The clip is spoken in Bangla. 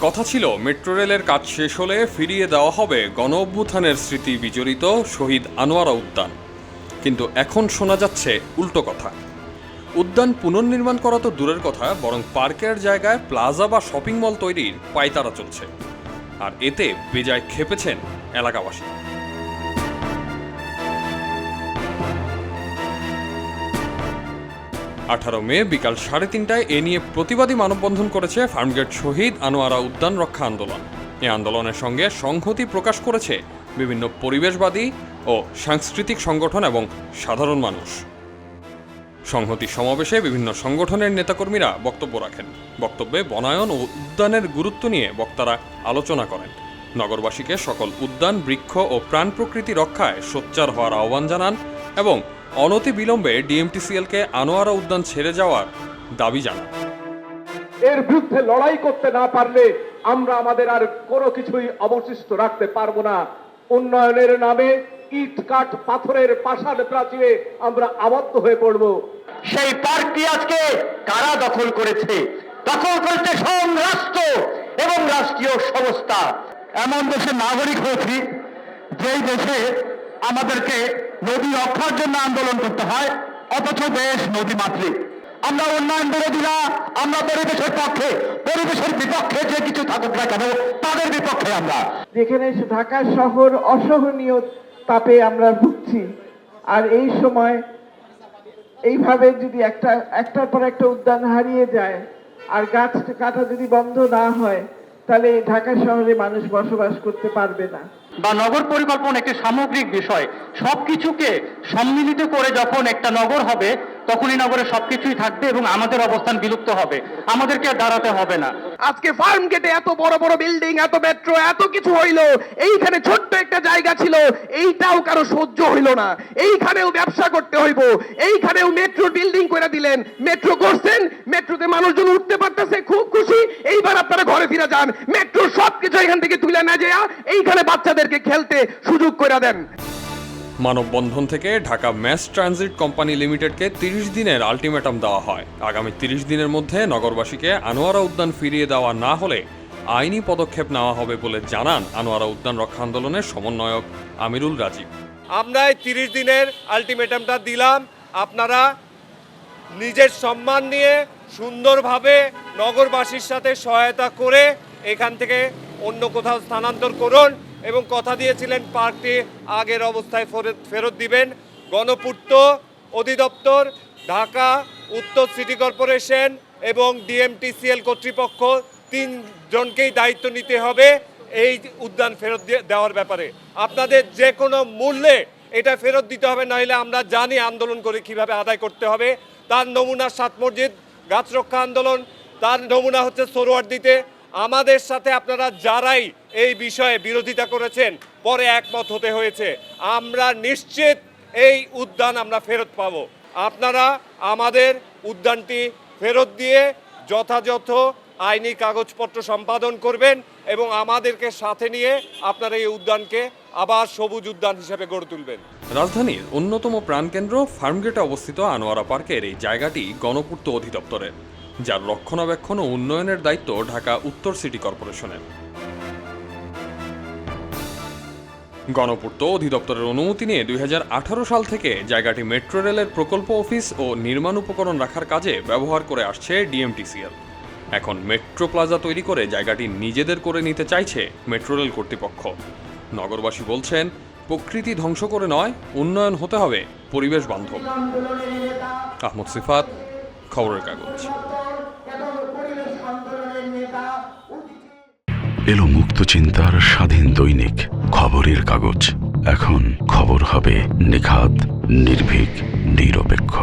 কথা ছিল মেট্রো রেলের কাজ শেষ হলে ফিরিয়ে দেওয়া হবে গণ অভ্যুত্থানের স্মৃতি বিজড়িত শহীদ আনোয়ারা উদ্যান, কিন্তু এখন শোনা যাচ্ছে উল্টো কথা। উদ্যান পুনর্নির্মাণ করা তো দূরের কথা, বরং পার্কের জায়গায় প্লাজা বা শপিং মল তৈরির পায়তারা চলছে, আর এতে বেজায় ক্ষেপেছেন এলাকাবাসী। 18 মে বিকাল 3:30টায় এ নিয়ে প্রতিবাদী মানববন্ধন করেছে ফার্মগেট শহীদ আনোয়ারা উদ্যান রক্ষা আন্দোলন। এই আন্দোলনের সঙ্গে সংহতি প্রকাশ করেছে বিভিন্ন পরিবেশবাদী ও সাংস্কৃতিক সংগঠন এবং সাধারণ মানুষ। সংহতি সমাবেশে বিভিন্ন সংগঠনের নেতাকর্মীরা বক্তব্য রাখেন। বক্তব্যে বনায়ন ও উদ্যানের গুরুত্ব নিয়ে বক্তারা আলোচনা করেন। নগরবাসীকে সকল উদ্যান, বৃক্ষ ও প্রাণ প্রকৃতি রক্ষায় সোচ্চার হওয়ার আহ্বান জানান এবং অনতি বিলম্বে ডিএমটিসিএলকে আনোয়ারা উদ্যান ছেড়ে যাওয়ার দাবি জানান। এর বিরুদ্ধে লড়াই করতে না পারলে আমরা আমাদের আর কোনো কিছুই অবশিষ্ট রাখতে পারবো না। উন্নয়নের নামে ইট কাঠ পাথরের পাষাণ প্রাচীরে আমরা আবদ্ধ হয়ে পড়ব। সেই পার্কটি আজকে কারা দখল করেছে? দখল করেছে রাষ্ট্র এবং রাষ্ট্রীয় সংস্থা। এমন দেশের নাগরিক হয়েছি যেই দেশে আমাদেরকে নদী রক্ষার জন্য আন্দোলন করতে হয়, অথচ দেশ নদী মাতৃক। আমরা উন্নয়ন বিরোধী না, আমরা পরিবেশের পক্ষে, পরিবেশের বিপক্ষে যে কিছু থাকুক না কেন তাদের বিপক্ষে আমরা। যেখানে ঢাকা শহর অসহনীয় তাপে আমরা ভুগছি, আর এই সময় এইভাবে যদি একটার পর একটা উদ্যান হারিয়ে যায় আর গাছ কাটা যদি বন্ধ না হয়, তাহলে ঢাকা শহরে মানুষ বসবাস করতে পারবে না। বা নগর পরিকল্পনা একটি সামগ্রিক বিষয়, সবকিছুকে সম্মিলিত করে যখন একটা নগর হবে তখনই নগরে সবকিছুই থাকবে এবং আমাদের অবস্থান বিলুপ্ত হবে, আমাদেরকে দাঁড়াতে হবে না। আজকে ফার্ম গেটে এত বড় বড় বিল্ডিং, এত মেট্রো, এত কিছু হইলো, এইখানে ছোট্ট একটা জায়গা ছিল, এইটাও কারো সহ্য হইল না। এইখানেও ব্যবসা করতে হইব, এইখানেও মেট্রো বিল্ডিং করে দিলেন, মেট্রো করছেন, মেট্রোতে মানুষজন উঠতে পারতেছে, খুব খুশি। এইবার আপনারা ঘরে ফিরে যান, মেট্রো সবকিছু এখান থেকে তুলে না যায়, এইখানে বাচ্চাদেরকে খেলতে সুযোগ করে দেন। মানববন্ধন থেকে ঢাকা ম্যাস ট্রানজিট কোম্পানি লিমিটেডকে 30 দিনের আলটিমেটাম দেওয়া হয়। আগামী 30 দিনের মধ্যে নগরবাসীকে আনোয়ারা উদ্যান ফিরিয়ে দেওয়া না হলে আইনি পদক্ষেপ নেওয়া হবে বলে জানান আনোয়ারা উদ্যান রক্ষা আন্দোলনের সমন্বয়ক আমিরুল রাজীব। আমরা এই 30 দিনের আলটিমেটামটা দিলাম, আপনারা নিজের সম্মান নিয়ে সুন্দরভাবে নগরবাসীর সাথে সহায়তা করে এখান থেকে অন্য কোথাও স্থানান্তর করুন এবং কথা দিয়েছিলেন পার্কটি আগের অবস্থায় ফেরত দিবেন। গণপূর্ত অধিদপ্তর, ঢাকা উত্তর সিটি কর্পোরেশন এবং ডিএমটিসিএল কর্তৃপক্ষ 3 জনকেই দায়িত্ব নিতে হবে এই উদ্যান ফেরত দেওয়ার ব্যাপারে। আপনাদের যে কোনো মূল্যে এটা ফেরত দিতে হবে, নইলে আমরা জানি আন্দোলন করে কিভাবে আদায় করতে হবে। তার নমুনা 7 মসজিদ গাছ রক্ষা আন্দোলন, তার নমুনা হচ্ছে সোহরাওয়ার্দীতে। আমাদের সাথে আপনারা যারাই এই বিষয়ে বিরোধিতা করেছেন, পরে একমত হতে হয়েছে। আমরা নিশ্চিত এই উদ্যান আমরা ফেরত পাব। আপনারা আমাদের উদ্যানটি ফেরত দিয়ে যথাযথ আইনি কাগজপত্র সম্পাদন করবেন এবং আমাদেরকে সাথে নিয়ে আপনারা এই উদ্যানকে আবার সবুজ উদ্যান হিসেবে গড়ে তুলবেন। রাজধানীর অন্যতম প্রাণকেন্দ্র ফার্মগেটে অবস্থিত আনোয়ারা পার্কের এই জায়গাটি গণপূর্ত অধিদপ্তরের, যার রক্ষণাবেক্ষণ ও উন্নয়নের দায়িত্ব ঢাকা উত্তর সিটি কর্পোরেশনের। গণপূর্ত অধিদপ্তরের অনুমতি নিয়ে 2018 সাল থেকে জায়গাটি মেট্রো রেলের প্রকল্প অফিস ও নির্মাণ উপকরণ রাখার কাজে ব্যবহার করে আসছে ডিএমটিসিএল। এখন মেট্রো প্লাজা তৈরি করে জায়গাটি নিজেদের করে নিতে চাইছে মেট্রো রেল কর্তৃপক্ষ। নগরবাসী বলছেন, প্রকৃতি ধ্বংস করে নয়, উন্নয়ন হতে হবে পরিবেশ বান্ধব। আহমদ সিফাত, খবরের কাগজ। এলো মুক্ত চিন্তার স্বাধীন দৈনিক খবরের কাগজ। এখন খবর হবে নিখাত, নির্ভীক, নিরপেক্ষ।